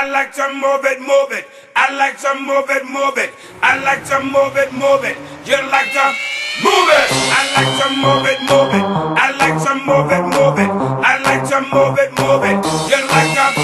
I like to move it, move it. I like to move it, move it. I like to move it, move it. You like to move it. I like to move it, move it. I like to move it, move it. I like to move it, move it. You like to